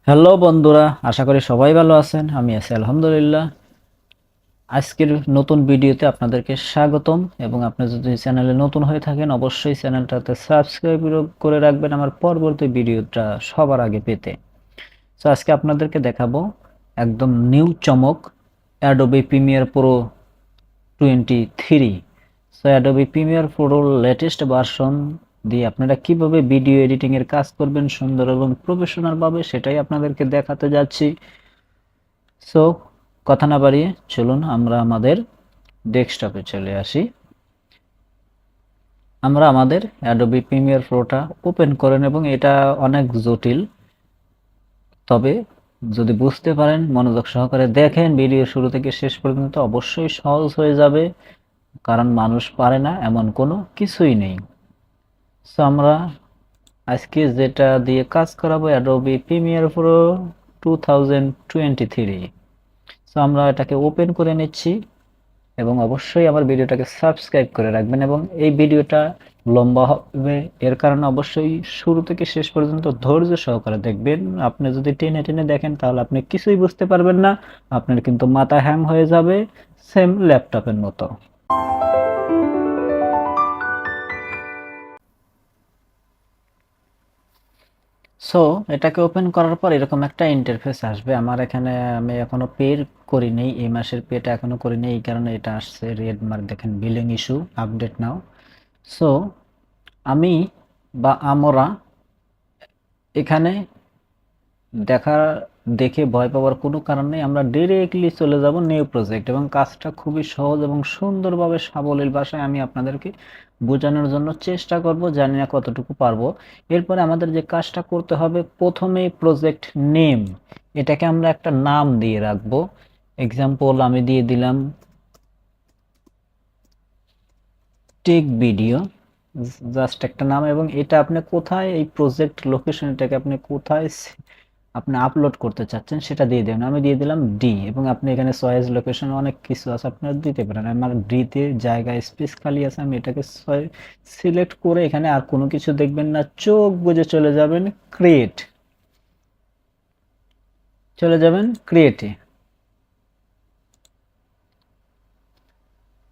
Hello বন্ধুরা, আশা করি সবাই ভালো আছেন। আমি আছি আলহামদুলিল্লাহ। আজকের নতুন ভিডিওতে আপনাদেরকে স্বাগতম। এবং আপনি যদি চ্যানেলে নতুন হয়ে থাকেন অবশ্যই চ্যানেলটাতে সাবস্ক্রাইব করে রাখবেন আমার পরবর্তী ভিডিওটা সবার আগে পেতে। তো আজকে আপনাদেরকে দেখাবো একদম নিউ চমক Adobe Premiere Pro 23। So Adobe Premiere Pro latest version দিয়ে আপনারা কিভাবে ভিডিও এডিটিং এর কাজ করবেন সুন্দর এবং প্রফেশনাল ভাবে, সেটাই আপনাদেরকে দেখাতে যাচ্ছি। সো কথা না বাড়িয়ে চলুন আমরা আমাদের ডেস্কটপে চলে আসি। আমরা আমাদের অ্যাডোবি প্রিমিয়ার প্রোটা ওপেন করেন এবং এটা অনেক জটিল, তবে যদি বুঝতে পারেন, মনোযোগ সহকারে দেখেন ভিডিও শুরু থেকে শেষ পর্যন্ত, অবশ্যই সহজ হয়ে যাবে। কারণ মানুষ পারে না এমন কোনো কিছুই নেই। সো আমরা আজকে যেটা দিয়ে কাজ করাবো অ্যাডোবি প্রিমিয়ার প্রো 2023। সো আমরা এটাকে ওপেন করে নিচ্ছি এবং অবশ্যই আমার ভিডিওটাকে সাবস্ক্রাইব করে রাখবেন। এবং এই ভিডিওটা লম্বা হবে, এর কারণে অবশ্যই শুরু থেকে শেষ পর্যন্ত ধৈর্য সহকারে দেখবেন। আপনি যদি টেনে টেনে দেখেন তাহলে আপনি কিছুই বুঝতে পারবেন না, আপনার কিন্তু মাথা হ্যাং হয়ে যাবে, সেম ল্যাপটপের মতো। সো এটাকে ওপেন করার পর এরকম একটা ইন্টারফেস আসবে। আমার এখানে আমি এখনো পে করিনি, এই মাসের পেটা এখনো করিনি, এই কারণে এটা আসছে রেড মার্ক। দেখেন বিলিং ইস্যু আপডেট নাও। সো আমি বা আমরা এখানে দেখা দেখে ভয় পাওয়ার কোনো কারণ নেই। আমরা ডিরেক্টলি চলে যাব নিউ প্রজেক্ট এবং কাজটা খুবই সহজ এবং সুন্দরভাবে সাবলীল ভাষায় আমি আপনাদেরকে বোঝানোর জন্য চেষ্টা করব, জানি না কতটুকু পারবো। এরপরে আমাদের যে কাজটা করতে হবে, প্রথমে প্রজেক্ট নেম, এটাকে আমরা একটা নাম দিয়ে রাখবো। এক্সাম্পল আমি দিয়ে দিলাম টেক ভিডিও, জাস্ট একটা নাম। এবং এটা আপনি কোথায়, এই প্রজেক্ট লোকেশন, এটাকে আপনি কোথায় আপনি আপলোড করতে চাচ্ছেন সেটা দিয়ে দেবেন। আমি দিয়ে দিলাম ডি। এবং আপনি এখানে চয়েস লোকেশন অনেক কিছু আছে, আপনারা দিতে পারেন। আমার ডিতে জায়গা স্পেস খালি আছে, আমি এটাকে সিলেক্ট করে এখানে আর কোনো কিছু দেখবেন না, চোখ বুজে চলে যাবেন ক্রিয়েট, চলে যাবেন ক্রিয়েটে।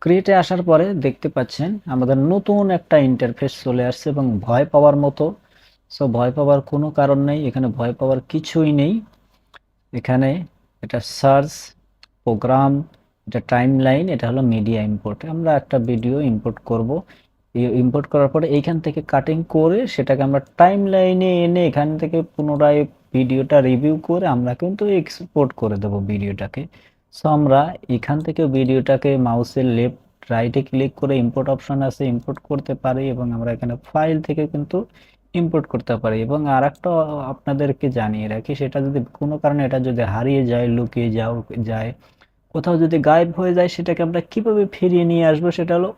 ক্রিয়েটে আসার পরে দেখতে পাচ্ছেন আমাদের নতুন একটা ইন্টারফেস চলে আসছে এবং ভয় পাওয়ার মতো। সো ভয় পাওয়ার কোনো কারণ নেই, এখানে ভয় পাওয়ার কিছুই নেই। এখানে এটা সার্চ প্রোগ্রাম, এটা টাইম লাইন, এটা হলো মিডিয়া ইম্পোর্ট। আমরা একটা ভিডিও ইম্পোর্ট করব। ইম্পোর্ট করার পরে এইখান থেকে কাটিং করে সেটাকে আমরা টাইম লাইনে এনে এখান থেকে পুনরায় ভিডিওটা রিভিউ করে আমরা কিন্তু এক্সপোর্ট করে দেব ভিডিওটাকে। সো আমরা এখান থেকে ভিডিওটাকে মাউসের লেফট রাইটে ক্লিক করে ইম্পোর্ট অপশন আছে, ইম্পোর্ট করতে পারি। এবং আমরা এখানে ফাইল থেকে কিন্তু ইম্পোর্ট করতে পারি। এবং আরেকটা আপনাদেরকে জানিয়ে রাখি, সেটা যদি কোনো কারণে এটা যদি হারিয়ে যায়, লুকিয়ে যায়, কোথাও যদি গায়েব হয়ে যায়, সেটাকে আমরা কিভাবে ফিরিয়ে নিয়ে আসবো, সেটা হলো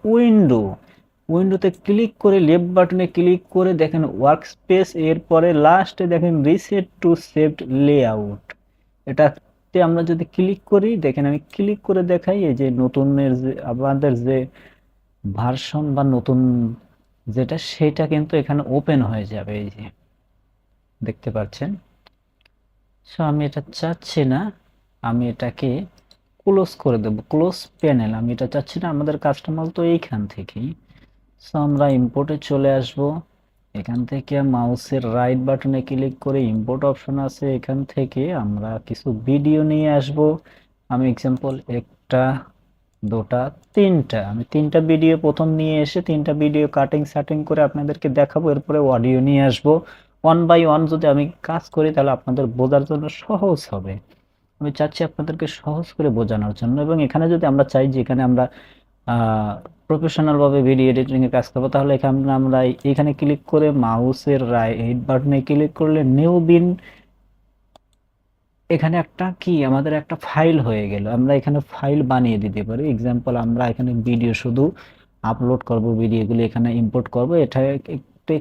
উইন্ডোতে ক্লিক করে লেফট বাটনে ক্লিক করে দেখেন ওয়ার্ক স্পেস, এরপরে লাস্টে দেখেন রিসেট টু সেভড লেআউট। এটাতে আমরা যদি ক্লিক করি, দেখেন আমি ক্লিক করে দেখাই, এই যে নতুনের যে আমাদের যে ভার্সন বা নতুন যেটা, সেটা কিন্তু এখানে ওপেন হয়ে যাবে, এই যে দেখতে পাচ্ছেন। সো আমি এটা চাচ্ছি না, আমি এটাকে ক্লোজ করে দেব, ক্লোজ প্যানেল। আমি এটা চাচ্ছি না, আমাদের কাস্টমার তো এইখান থেকেই। সো আমরা ইম্পোর্টে চলে আসব। এখান থেকে মাউসের রাইট বাটনে ক্লিক করে ইম্পোর্ট অপশন আছে, এখান থেকে আমরা কিছু ভিডিও নিয়ে আসব। আমি এক্সাম্পল একটা, দুটা, তিনটা, আমি তিনটা ভিডিও প্রথম নিয়ে এসে তিনটা ভিডিও কাটিং সাটিং করে আপনাদেরকে দেখাবো। এরপরে অডিও নিয়ে আসব। ওয়ান বাই ওয়ান যদি আমি কাজ করি তাহলে আপনাদের বোঝার জন্য সহজ হবে। আমি চাচ্ছি আপনাদেরকে সহজ করে বোঝানোর জন্য। এবং এখানে যদি আমরা চাই যে এখানে আমরা প্রফেশনাল ভাবে ভিডিও এডিটিং এর কাজ করবো, তাহলে এখানে আমরা এখানে ক্লিক করে মাউসের রাইট বাটনে ক্লিক করলে নিউ বিন, এখানে একটা কি আমাদের একটা ফাইল হয়ে গেল। আমরা এখানে ফাইল বানিয়ে দিতে পারি। এক্সাম্পল আমরা এখানে ভিডিও শুধু আপলোড করব, ভিডিওগুলো এখানে ইম্পোর্ট করব। এটা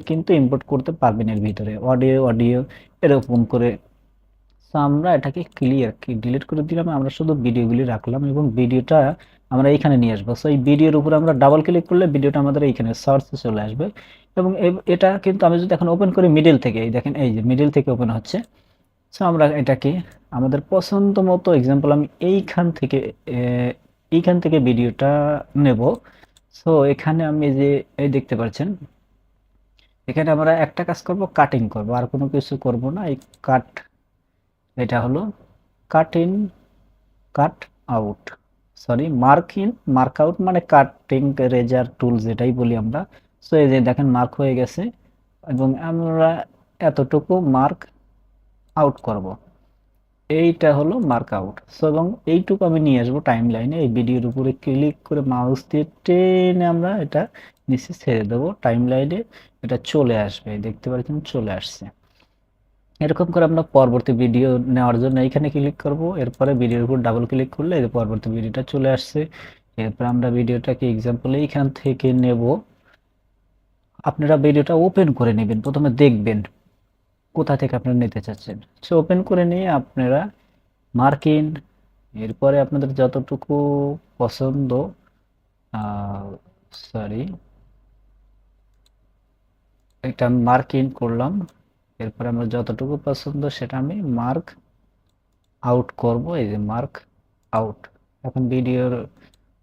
কিন্তু ইম্পোর্ট করতে পারবেন এর ভিতরে, অডিও এরকম করে। তো আমরা এটাকে ক্লিয়ার ডিলিট করে দিলাম, আমরা শুধু ভিডিওগুলি রাখলাম এবং ভিডিওটা আমরা এইখানে নিয়ে আসবো। সো এই ভিডিওর উপরে আমরা ডাবল ক্লিক করলে ভিডিওটা আমাদের এইখানে সার্চে চলে আসবে। এবং এটা কিন্তু আমি যদি এখন ওপেন করি মিডল থেকে, এই দেখেন এই যে মিডল থেকে ওপেন হচ্ছে। সো আমরা এটাকে আমাদের পছন্দ মতো এক্সাম্পল আমি এইখান থেকে ভিডিওটা নেব। সো এখানে আমি যে এই দেখতে পাচ্ছেন, এখানে আমরা একটা কাজ করব, কাটিং করব, আর কোনো কিছু করব না। এই কাট, এটা হলো কাট in, cut out, sorry mark in mark out, মানে কাটিং রেজার টুল যেটাই বলি আমরা। সো এই যে দেখেন মার্ক হয়ে গেছে, এবং আমরা এতটুকু মার্ক আউট করব, এইটা হলো মার্ক আউট। সো এবং এইটুকু আমি নিয়ে আসবো টাইম লাইনে, এই ভিডিওর উপরে ক্লিক করে মাউস দিয়ে টেনে আমরা এটা নিচে ছেড়ে দেবো, টাইম লাইনে এটা চলে আসবে, দেখতে পাচ্ছেন চলে আসছে। এরকম করে আমরা পরবর্তী ভিডিও নেওয়ার জন্য এইখানে ক্লিক করব, এরপরে ভিডিওর উপর ডাবল ক্লিক করলে এই পরবর্তী ভিডিওটা চলে আসছে। এরপর আমরা ভিডিওটাকে এক্সাম্পল এইখান থেকে নেব। আপনারা ভিডিওটা ওপেন করে নেবেন, প্রথমে দেখবেন কোথা থেকে আপনারা নিতে চাচ্ছেন। সো ওপেন করে নিয়ে আপনারা মার্কিন, এরপরে আপনাদের যতটুকু পছন্দ, সরি এটা আমি মার্ক ইন করলাম, এরপরে আমরা যতটুকু পছন্দ সেটা আমি মার্ক আউট করব, এই যে মার্ক আউট। এখন ভিডিওর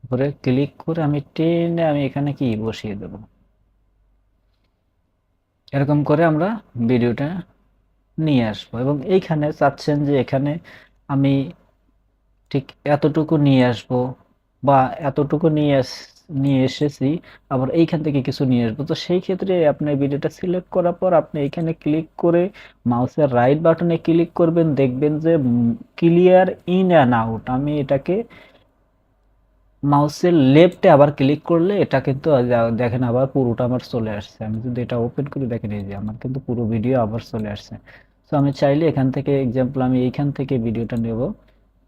উপরে ক্লিক করে আমি টেনে আমি এখানে কি বসিয়ে দেব। এরকম করে আমরা ভিডিওটা নিয়ে আসবো, এবং এইখানে চাচ্ছেন যে এখানে আমি ঠিক এতটুকু নিয়ে আসবো, বা এতটুকু নিয়ে এসেছি, আবার এইখান থেকে কিছু নিয়ে আসবো। তো সেই ক্ষেত্রে আপনি ভিডিওটা সিলেক্ট করার পর আপনি এখানে ক্লিক করে মাউসের রাইট বাটনে ক্লিক করবেন, দেখবেন যে ক্লিয়ার ইন অ্যান্ড আউট। আমি এটাকে মাউসের লেফটে আবার ক্লিক করলে এটা কিন্তু দেখেন আবার পুরোটা আমার চলে আসছে। আমি যদি এটা ওপেন করে দেখেন, এই যে আমার কিন্তু পুরো ভিডিও আবার চলে আসছে। তো আমি চাইলে এখান থেকে এক্সাম্পল আমি এইখান থেকে ভিডিওটা নেব।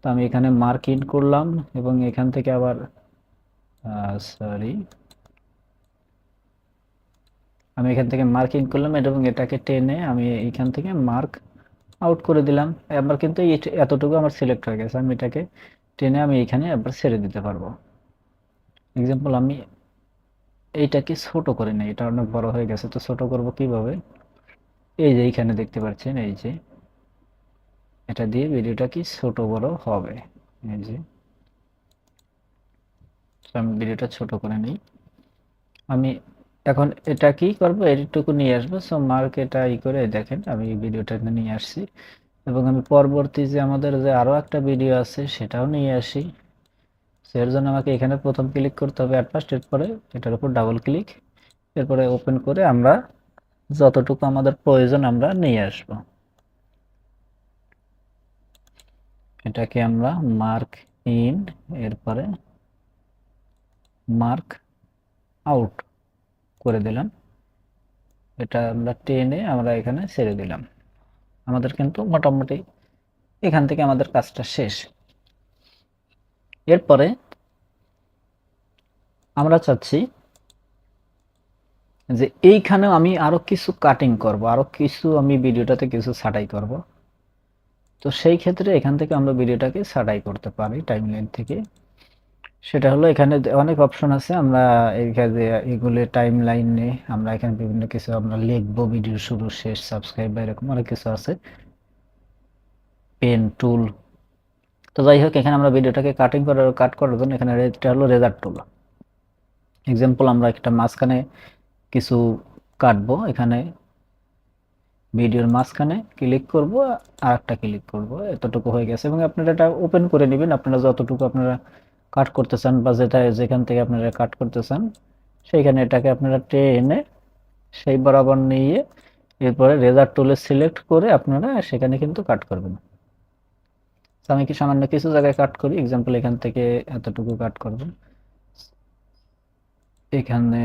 তো আমি এখানে মার্ক ইন করলাম, এবং এখান থেকে আবার সরি আমি এখান থেকে মার্ক ইন করলাম, এবং এটাকে টেনে আমি এইখান থেকে মার্ক আউট করে দিলাম। আবার কিন্তু এতটুকু আমার সিলেক্ট হয়ে গেছে, আমি এটাকে টেনে আমি এইখানে আবার ছেড়ে দিতে পারবো। এক্সাম্পল আমি এইটাকে ছোট করে নেই, এটা অনেক বড় হয়ে গেছে। তো ছোট করব কিভাবে, এই যে এইখানে দেখতে পাচ্ছেন, এই যে এটা দিয়ে ভিডিওটা কি ছোট বড় হবে। এই যে আমি ভিডিওটা ছোট করে নিই। আমি এখন এটা কি করব, এইটুকু নিয়ে আসবো। সো মার্ক এটা করে দেখেন আমি ভিডিওটা নিয়ে আসছি, এবং আমি পরবর্তী যে আমাদের যে আরো একটা ভিডিও আছে সেটাও নিয়ে আসি। এর জন্য আমাকে এখানে প্রথম ক্লিক করতে হবে অ্যাট ফার্স্ট, এরপরে এটার উপর ডাবল ক্লিক, এরপরে ওপেন করে আমরা যতটুকু আমাদের প্রয়োজন আমরা নিয়ে আসব। এটাকে আমরা মার্ক ইন, এরপরে মার্ক আউট করে দিলাম, এটা আমরা টেনে আমরা এখানে ছেড়ে দিলাম। আমাদের কিন্তু মোটামুটি এখান থেকে আমাদের কাজটা শেষ। এরপরে আমরা চাচ্ছি যে এইখানেও আমি আরো কিছু কাটিং করব, আরো কিছু আমি ভিডিওটাতে কিছু ছাঁটাই করব। তো সেই ক্ষেত্রে এখান থেকে আমরা ভিডিওটাকে ছাঁটাই করতে পারি টাইমলাইন থেকে। সেটা হলো এখানে অনেক অপশন আছে, আমরা এইখানে এগুলো টাইমলাইনে আমরা এখানে বিভিন্ন কিছু আমরা লিখবো, ভিডিও শুরু শেষ সাবস্ক্রাইব বা এরকম অনেক কিছু আছে, পেন টুল। তো যাই হোক, এখানে আমরা ভিডিওটাকে কাট করার জন্য এখানে এটা হলো রেজার টুল। এক্সাম্পল আমরা একটা মাঝখানে কিছু কাটবো, এখানে ভিডিওর মাঝখানে ক্লিক করব, আর একটা ক্লিক করব, এতটুকু হয়ে গেছে। এবং আপনারা এটা ওপেন করে নেবেন, আপনারা যতটুকু আপনারা কাট করতে চান বা যেখান থেকে আপনারা কাট করতে চান সেইখানে এটাকে আপনারা টেনে সেই বরাবর নিয়ে এরপরে রেজার টুলে সিলেক্ট করে আপনারা সেখানে কিন্তু কাট করবেন। আমি কি সামান্য কিছু জায়গায় কাট করি, এক্সাম্পল এখান থেকে এতটুকু কাট করব, এখানে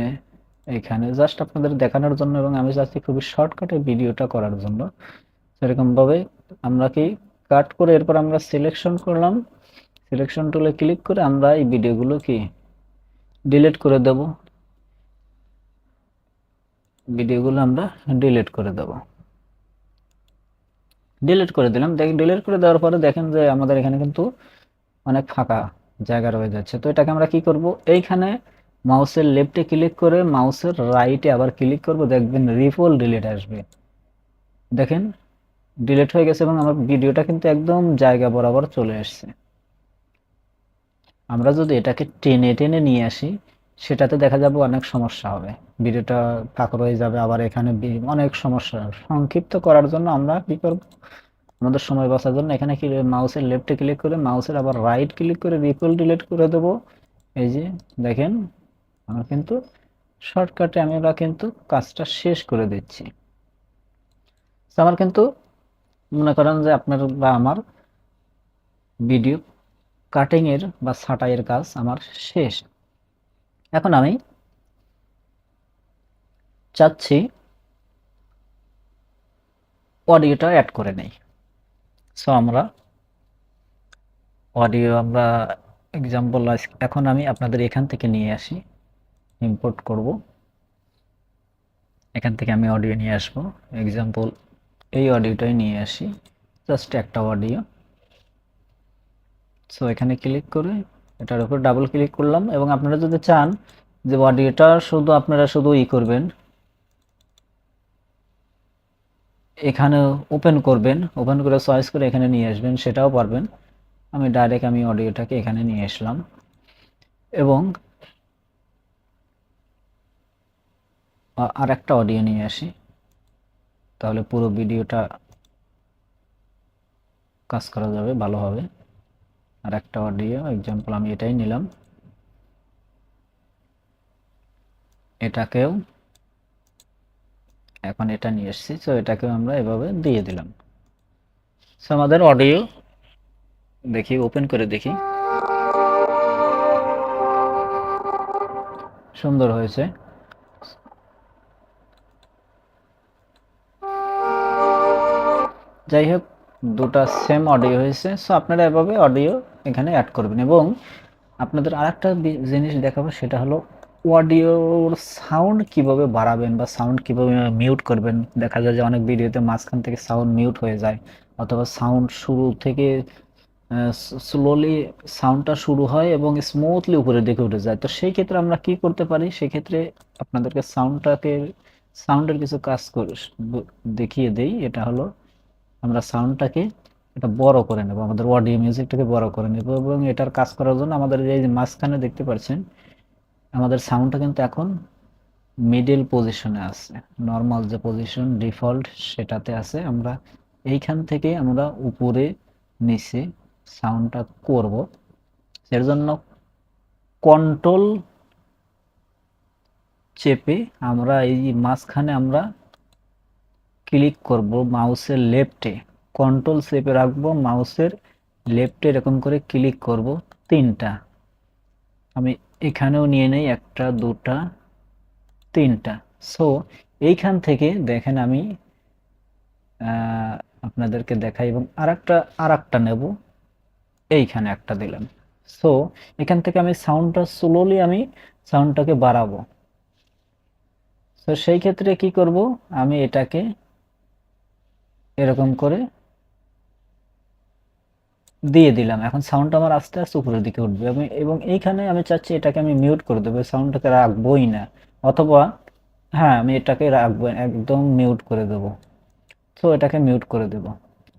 এখানে জাস্ট আপনাদের দেখানোর জন্য, এবং আমি চাচ্ছি খুবই শর্টকাটে ভিডিওটা করার জন্য। সেরকম ভাবে আমরা কি কাট করে এরপর আমরা সিলেকশন করলাম, সিলেকশন টুলে ক্লিক করে আমরা এই ভিডিওগুলো কি ডিলিট করে দেব, ভিডিওগুলো আমরা ডিলিট করে দেব। ডিলিট করে দিলাম, দেখেন ডিলিট করে দেওয়ার পরে দেখেন যে আমাদের এখানে কিন্তু অনেক ফাঁকা জায়গা রয়ে যাচ্ছে। তো এটাকে আমরা কি করব, এইখানে মাউসের লেফটে ক্লিক করে মাউসের রাইটে আবার ক্লিক করব, দেখবেন রিপল ডিলিট আসবে। দেখেন ডিলিট হয়ে গেছে এবং আমার ভিডিওটা কিন্তু একদম জায়গা বরাবর চলে আসছে। আমরা যদি এটাকে টেনে টেনে নিয়ে আসি সেটাতে দেখা যাবে অনেক সমস্যা হবে, ভিডিওটা ফাঁকা হয়ে যাবে, আবার এখানে অনেক সমস্যা। সংক্ষিপ্ত করার জন্য আমরা কি করব, আমাদের সময় বাঁচার জন্য এখানে কি মাউসের লেফটে ক্লিক করে মাউসের আবার রাইট ক্লিক করে রিপল ডিলিট করে দেব। এই যে দেখেন আমার কিন্তু শর্টকাটে আমরা কিন্তু কাজটা শেষ করে দিচ্ছি। আমার কিন্তু মনে করেন যে আপনার বা আমার ভিডিও কাটিং এর বা ছাঁটাইয়ের কাজ আমার শেষ। এখন আমি চাচ্ছি অডিওটা অ্যাড করে নেই। সো আমরা আমরা এক্সাম্পল এখন আমি আপনাদের এখান থেকে নিয়ে আসি, ইম্পোর্ট করব, এখান থেকে আমি অডিও নিয়ে আসব। এক্সাম্পল এই অডিওটাই নিয়ে আসি, জাস্ট একটা অডিও। সো এখানে ক্লিক করে এটার উপর ডাবল ক্লিক করলাম এবং আপনারা যদি চান যে অডিওটা শুধু আপনারা শুধু করবেন, এখানে ওপেন করবেন, ওপেন করে চয়েস করে এখানে নিয়ে আসবেন, সেটাও পারবেন। আমি ডাইরেক্ট অডিওটাকে এখানে নিয়ে আসলাম এবং আর একটা অডিও নিয়ে আসি, তাহলে পুরো ভিডিওটা কাজ করা যাবে ভালোভাবে। আর একটা অডিও এক্সাম্পল আমি এটাই নিলাম, এটাকেও এখন এটা নিয়ে এসেছি। তো এটাকেও আমরা এভাবে দিয়ে দিলাম। সো আমাদের অডিও দেখি, ওপেন করে দেখি, সুন্দর হয়েছে। যাই হোক, দুটা সেম অডিও হয়েছে। সো আপনারা এভাবে অডিও এখানে অ্যাড করবেন এবং আপনাদের আরেকটা জিনিস দেখাবো, সেটা হলো অডিওর সাউন্ড কিভাবে বাড়াবেন বা সাউন্ড কিভাবে মিউট করবেন। দেখা যায় যে অনেক ভিডিওতে মাঝখান থেকে সাউন্ড মিউট হয়ে যায়, অথবা সাউন্ড শুরু থেকে স্লোলি সাউন্ডটা শুরু হয় এবং স্মুথলি উপরের দিকে উঠে যায়। তো সেই ক্ষেত্রে আমরা কি করতে পারি, সেক্ষেত্রে আপনাদেরকে সাউন্ডের কিছু কাজ করে দেখিয়ে দেই। এটা হলো আমরা সাউন্ডটাকে এটা বড় করে নেব, আমাদের অডিও মিউজিকটাকে বড় করে নেব এবং এটার কাজ করার জন্য আমাদের এই যে মাঝখানে দেখতে পাচ্ছেন আমাদের সাউন্ডটা কিন্তু এখন মিডল পজিশনে আছে, নর্মাল যে পজিশন ডিফল্ট সেটাতে আছে। আমরা এইখান থেকে আমরা উপরে নিচে সাউন্ডটা করব, এর জন্য কন্ট্রোল চেপে আমরা এই মাঝখানে আমরা ক্লিক করব মাউসের লেফটে, কন্ট্রোল চেপে রাখবো, মাউসের লেফটে এরকম করে ক্লিক করব তিনটা। আমি এখানেও নিয়ে নেই একটা, দুটা, তিনটা। সো এইখান থেকে দেখেন আমি আপনাদেরকে দেখাই এবং আরেকটা নেব, এইখানে একটা দিলাম। সো এখান থেকে আমি সাউন্ডটা স্লোলি আমি সাউন্ডটাকে বাড়াবো। তো সেই ক্ষেত্রে কি করব, আমি এটাকে এরকম করে দিয়ে দিলাম। এখন সাউন্ডটা আমার আস্তে আস্তে উপরের দিকে উঠবে এবং এইখানে আমি চাচ্ছি এটাকে আমি মিউট করে দেবো, সাউন্ডটাকে রাখবোই না, অথবা হ্যাঁ আমি এটাকে রাখবো, একদম মিউট করে দেবো। তো এটাকে মিউট করে দেব,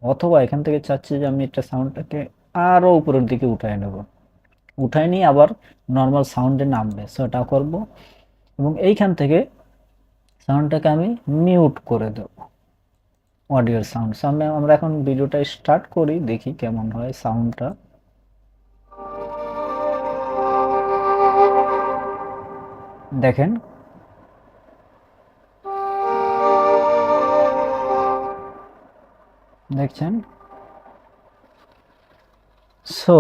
অথবা এখান থেকে চাচ্ছি যে আমি এটা সাউন্ডটাকে আরো উপরের দিকে উঠায় নেব, উঠায় নিয়ে আবার নর্মাল সাউন্ডে নামবে। সো এটা করব এবং এইখান থেকে সাউন্ডটাকে আমি মিউট করে দেব, অডিওর সাউন্ড। সামনে আমরা এখন ভিডিওটা স্টার্ট করি, দেখি কেমন হয় সাউন্ডটা। দেখেন দেখছেন। সো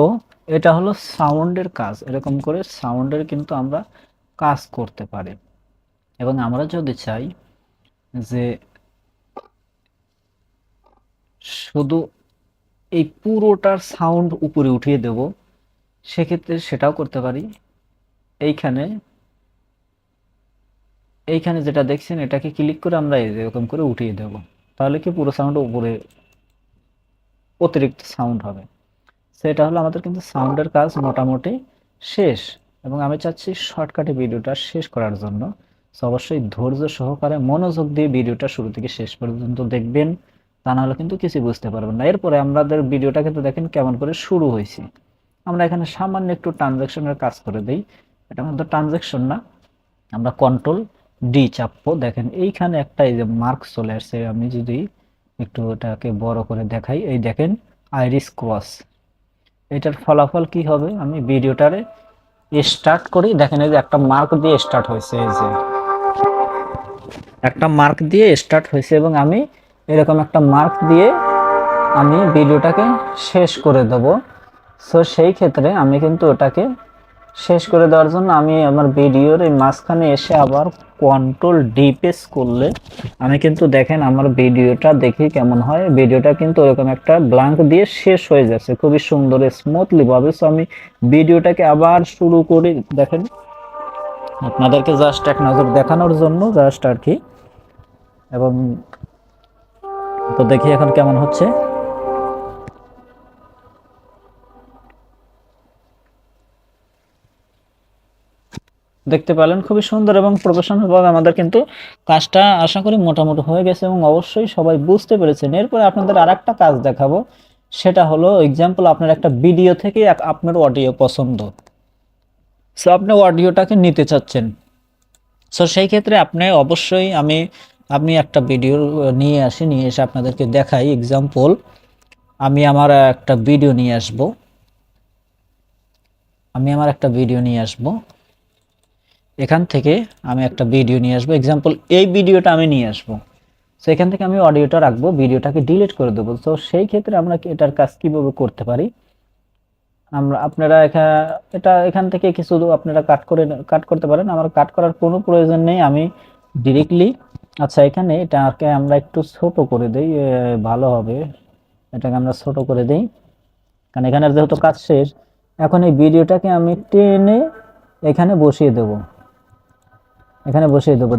এটা হলো সাউন্ডের কাজ, এরকম করে সাউন্ডের কিন্তু আমরা কাজ করতে পারি। এবং আমরা যদি চাই যে শুধু এই পুরোটার সাউন্ড উপরে উঠিয়ে দেব, সেক্ষেত্রে সেটাও করতে পারি। এইখানে এইখানে যেটা দেখছেন এটাকে ক্লিক করে আমরা এরকম করে উঠিয়ে দেব, তাহলে কি পুরো সাউন্ড উপরে অতিরিক্ত সাউন্ড হবে। সেটা হলো আমাদের কিন্তু সাউন্ডের কাজ মোটামুটি শেষ। এবং আমি চাচ্ছি শর্টকাটে ভিডিওটা শেষ করার জন্য। সো অবশ্যই ধৈর্য সহকারে মনোযোগ দিয়ে ভিডিওটা শুরু থেকে শেষ পর্যন্ত দেখবেন, তা না হলে কিন্তু কিছু বুঝতে পারবেন না। এরপরে আমাদের ভিডিওটা কিন্তু দেখেন কেমন করে শুরু হয়েছে। আমরা এখানে সামান্য একটু ট্রানজ্যাকশনের কাজ করে দিই, এটা কিন্তু ট্রানজ্যাকশন না, আমরা কন্ট্রোল ডি চাপবো। দেখেন এইখানে একটা এই যে মার্ক চলে আসছে, আমি যদি একটু ওটাকে বড় করে দেখাই, এই দেখেন আইরিস ক্রস। এটার ফলাফল কি হবে, আমি ভিডিওটারে স্টার্ট করি, দেখেন এই যে একটা মার্ক দিয়ে স্টার্ট হয়েছে, এই যে একটা মার্ক দিয়ে স্টার্ট হয়েছে, এবং আমি এরকম একটা মার্ক দিয়ে আমি ভিডিওটাকে শেষ করে দেব। সো সেই ক্ষেত্রে আমি কিন্তু ওটাকে শেষ করে দেওয়ার জন্য আমি আমার ভিডিওর এই মাঝখানে এসে আবার কন্ট্রোল ডি প্রেস করলে আমি কিন্তু দেখেন আমার ভিডিওটা দেখি কেমন হয়, ভিডিওটা কিন্তু এরকম একটা ব্ল্যাঙ্ক দিয়ে শেষ হয়ে যাচ্ছে খুবই সুন্দর স্মুথলি ভাবে। সো আমি ভিডিওটাকে আবার শুরু করি, দেখেন আপনাদেরকে জাস্ট এক নজর দেখানোর জন্য জাস্ট আর কি। এবং তো দেখি এখন কেমন হচ্ছে। দেখতে পেলেন খুবই সুন্দর এবং প্রফেশনাল ভাবে আমাদের কিন্তু কাজটা আশা করি মোটামুটি হয়ে গেছে, এবং অবশ্যই সবাই বুঝতে পেরেছেন। এরপরে আপনাদের আরেকটা কাজ দেখাবো, সেটা হলো এক্সাম্পল আপনার একটা ভিডিও থেকে আপনার অডিও পছন্দ, সো আপনি অডিওটাকে নিতে চাচ্ছেন। সো সেই ক্ষেত্রে আপনি অবশ্যই আমি একটা ভিডিও নিয়ে এসে আপনাদেরকে দেখাই। এক্সাম্পল আমি আমার একটা ভিডিও নিয়ে আসব, এখান থেকে আমি একটা ভিডিও নিয়ে আসবো, এক্সাম্পল এই ভিডিওটা আমি নিয়ে আসবো। সো এখান থেকে আমি অডিওটা রাখবো, ভিডিওটাকে ডিলিট করে দেবো। তো সেই ক্ষেত্রে আমরা এটার কাজ কিভাবে করতে পারি, আপনারা এখান থেকে কিছু আপনারা কাট করতে পারেন, আমার কাট করার কোনো প্রয়োজন নেই, আমি ডিরেক্টলি আচ্ছা এখানে এটাকে আমরা একটু ছোট করে দেই, ভালো হবে, এটাকে আমরা ছোট করে দেই, কারণ এখানে যেহেতু কাজ শেষ। এখন এই ভিডিওটাকে আমি টেনে এখানে বসিয়ে দেবো,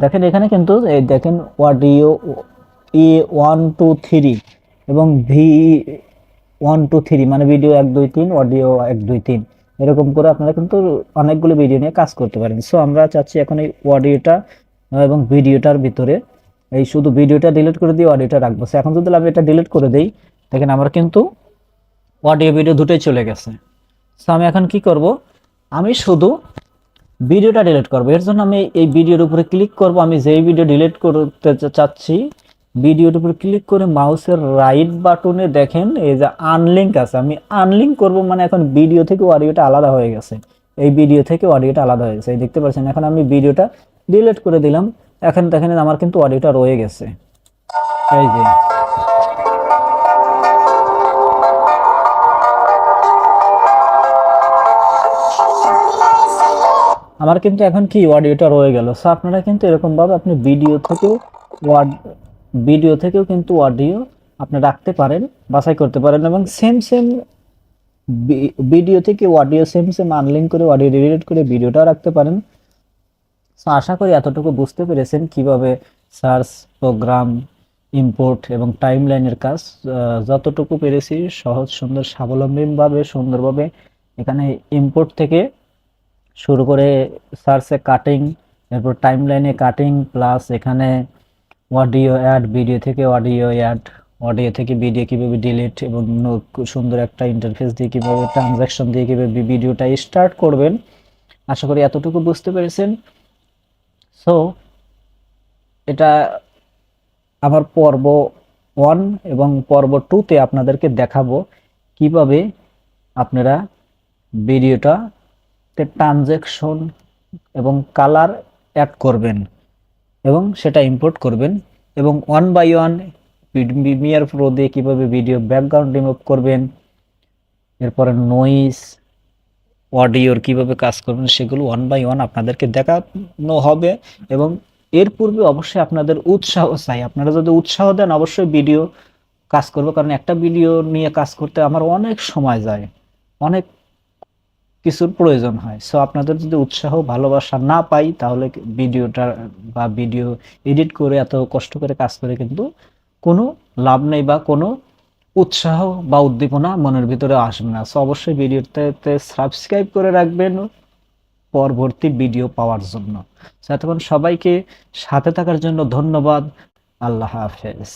দেখেন এখানে কিন্তু এই দেখেন অডিও A1 2 3 এবং V1 2 3, মানে ভিডিও 1 2 3, অডিও 1 2 3, এরকম করে আপনারা কিন্তু অনেকগুলো ভিডিও নিয়ে কাজ করতে পারেন। সো আমরা চাচ্ছি এখন এই অডিওটা এবং ভিডিওটার ভিতরে এই শুধু ভিডিওটা ডিলিট করে দিয়ে অডিওটা রাখবো। সো এখন যদি আমি এটা ডিলিট করে দেই, দেখেন আমার কিন্তু অডিও ভিডিও দুটোই চলে গেছে। সো আমি এখন কি করব, আমি শুধু ভিডিওটা ডিলিট করব। এর জন্য আমি এই ভিডিওর উপরে ক্লিক করব, আমি যেই ভিডিও ডিলিট করতে চাচ্ছি ভিডিওর উপরে ক্লিক করে মাউসের রাইট বাটনে দেখেন এই যে আনলিঙ্ক আছে, আমি আনলিঙ্ক করব, মানে এখন ভিডিও থেকে অডিওটা আলাদা হয়ে গেছে, এই ভিডিও থেকে অডিওটা আলাদা হয়ে গেছে, এই দেখতে পাচ্ছেন। এখন আমি ভিডিওটা ডিলিট করে দিলাম, এখন দেখেন আমার কিন্তু অডিওটা রয়ে গেছে, এই যে আমার কিন্তু এখন কি অডিওটা রয়ে গেল। সো আপনারা কিন্তু এরকম ভাবে আপনি ভিডিও থেকেও কিন্তু অডিও আপনি রাখতে পারেন, বাছাই করতে পারেন, এবং সেম ভিডিও থেকে অডিও সেম আনলিঙ্ক করে অডিও ডিলিট করে ভিডিওটাও রাখতে পারেন। সো আশা করি এতটুকু বুঝতে পেরেছেন কিভাবে সার্চ, প্রোগ্রাম, ইম্পোর্ট এবং টাইমলাইনের কাজ যতটুকু পেরেছি সহজ সুন্দর স্বাবলম্বীভাবে সুন্দরভাবে এখানে ইম্পোর্ট থেকে শুরু করে সার্চে কাটিং, এরপর টাইমলাইনে কাটিং, প্লাস এখানে অডিও অ্যাড, ভিডিও থেকে অডিও অ্যাড, অডিও থেকে ভিডিও কিভাবে ডিলিট, এবং সুন্দর একটা ইন্টারফেস দিয়ে কিভাবে ট্রানজ্যাকশন দিয়ে কিভাবে ভিডিওটা স্টার্ট করবেন। আশা করি এতটুকু বুঝতে পেরেছেন। সো এটা আমার পর্ব 1 এবং পর্ব 2তে আপনাদেরকে দেখাবো কিভাবে আপনারা ভিডিওটা ট্রানজ্যাকশন এবং কালার অ্যাড করবেন এবং সেটা ইম্পোর্ট করবেন, এবং 1 বাই 1 প্রিমিয়ার প্রো দিয়ে কীভাবে ভিডিও ব্যাকগ্রাউন্ড রিমুভ করবেন, এরপরে নয়েজ, অডিওর কিভাবে কাজ করবেন, সেগুলো 1 বাই 1 আপনাদেরকে দেখানো হবে। এবং এর পূর্বে অবশ্যই আপনাদের উৎসাহ চাই, আপনারা যদি উৎসাহ দেন অবশ্যই ভিডিও কাজ করবো, কারণ একটা ভিডিও নিয়ে কাজ করতে আমার অনেক সময় যায়, অনেক কিছুর প্রয়োজন হয়। সো আপনাদের যদি উৎসাহ ভালোবাসা না পাই তাহলে ভিডিওটা বা ভিডিও এডিট করে এত কষ্ট করে কাজ করে কিন্তু কোনো লাভ নেই, বা কোনো উৎসাহ বা উদ্দীপনা মনের ভিতরে আসবে না। সো অবশ্যই ভিডিওতে সাবস্ক্রাইব করে রাখবেন পরবর্তী ভিডিও পাওয়ার জন্য। এতক্ষণ সবাইকে সাথে থাকার জন্য ধন্যবাদ। আল্লাহ হাফেজ।